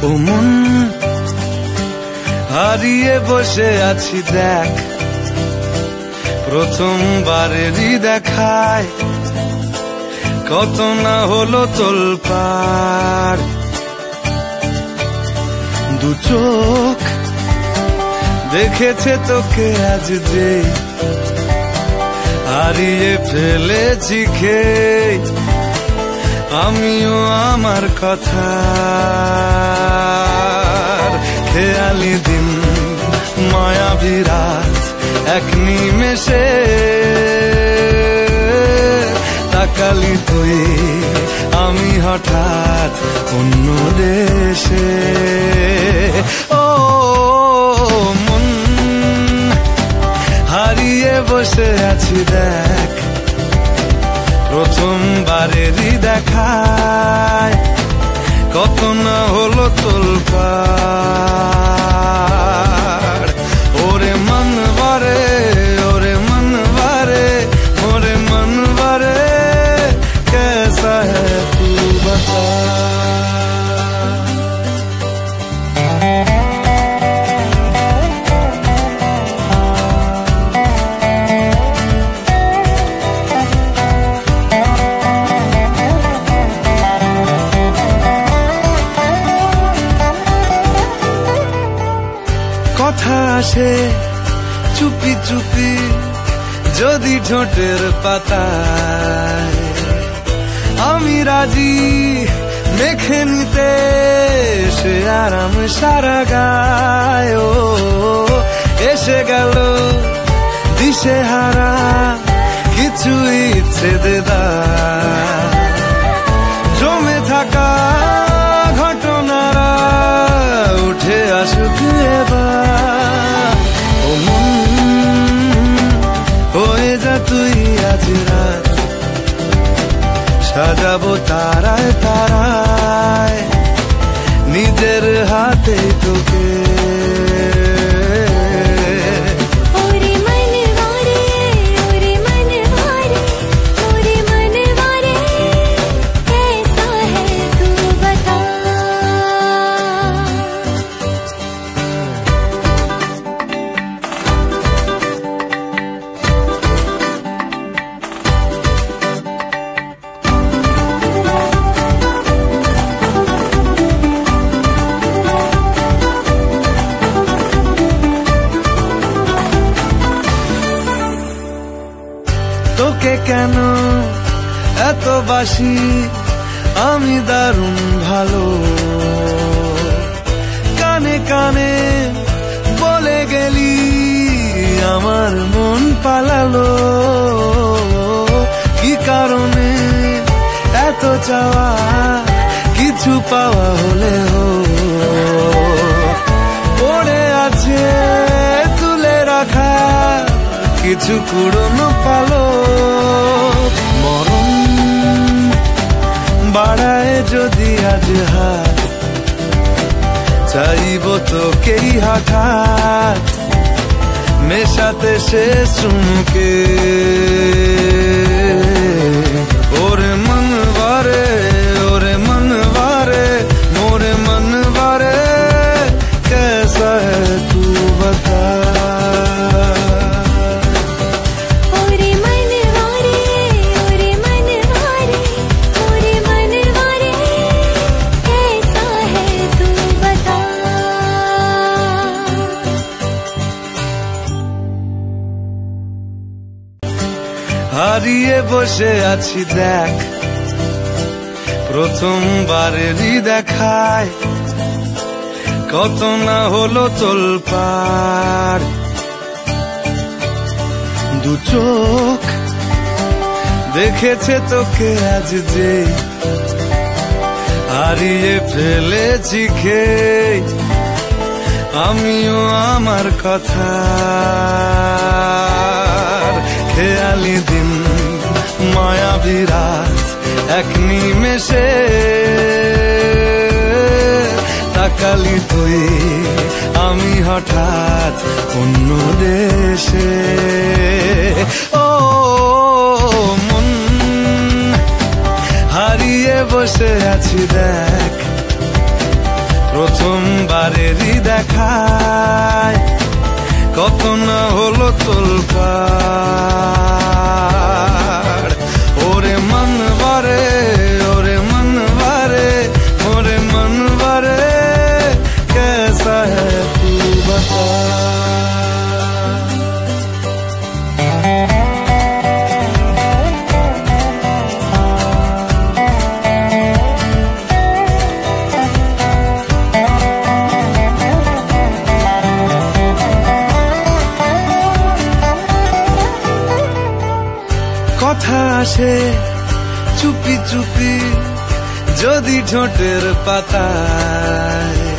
ও মন হারিয়ে বসে আছি দেখ, প্রথমবারেরই দেখায় কত না হলো তোলপাড়। দু চোখ দেখেছে তোকে আজ যে, হারিয়ে ফেলেছি খেয়ে আমিও আমার কথা। খেয়ালি দিন মায়াবী রাত এক নিমেষে, তাকালি তুই আমি হঠাৎ অন্য দেশে। ও মন হারিয়ে বসে আছি দেখ, প্রথমবারেরই দেখায় কত না হলো তোলপাড়। ওরে মন বারে, ওরে মন বারে, ওরে মন বারে, कैसा है तू बता। কথা আসে চুপি চুপি যদি ঠোঁটের পাতায়, আমি রাজি মেখে নিতে সে আরাম সারা গায়। ও এসে গেল দিশে হারা কিছু ইচ্ছে দেদার, জমে থাকা ঘটনারা উঠে আসুক এবার। ও মন হয়ে যা তুই আজ রাত, সাজাবো তারায় তারায় নিজের হাতে তোকে। তোকে কেন এত বাসি আমি দারুণ ভালো, কানে কানে বলে গেলি আমার মন পালালো। কি কারণে এত চাওয়া কিছু পাওয়া হলেও, পড়ে আছে তুলে রাখা কিছু কুড়নো পালো। মরণ বাড়ায় যদি আজ হাত, চাইব তোকেই হঠাৎ মেশাতে শেষ চুমকে। ওরে মন বারে, ওরে মন বারে, মোরে মন বারে, कैसा है तू बता। হারিয়ে বসে আছি দেখ, প্রথমবারেরই দেখায় কত না হলো তোলপাড়। দু চোখ দেখেছে তোকে আজ যে, হারিয়ে ফেলেছি খেয়ে আমিও আমার কথা। খেয়ালি দিন মায়াবী রাত এক নিমেষে, তাকালি তুই আমি হঠাৎ অন্য দেশে। ও মন হারিয়ে বসে আছি দেখ, প্রথমবারেরই দেখায় কত না হলো তোলপাড়। ওরে মনবারে, ওরে মনবারে, ওরে মনবারে, कैसा है तू बता। কথা আসে চুপি চুপি যদি ঠোঁটের পাতায়,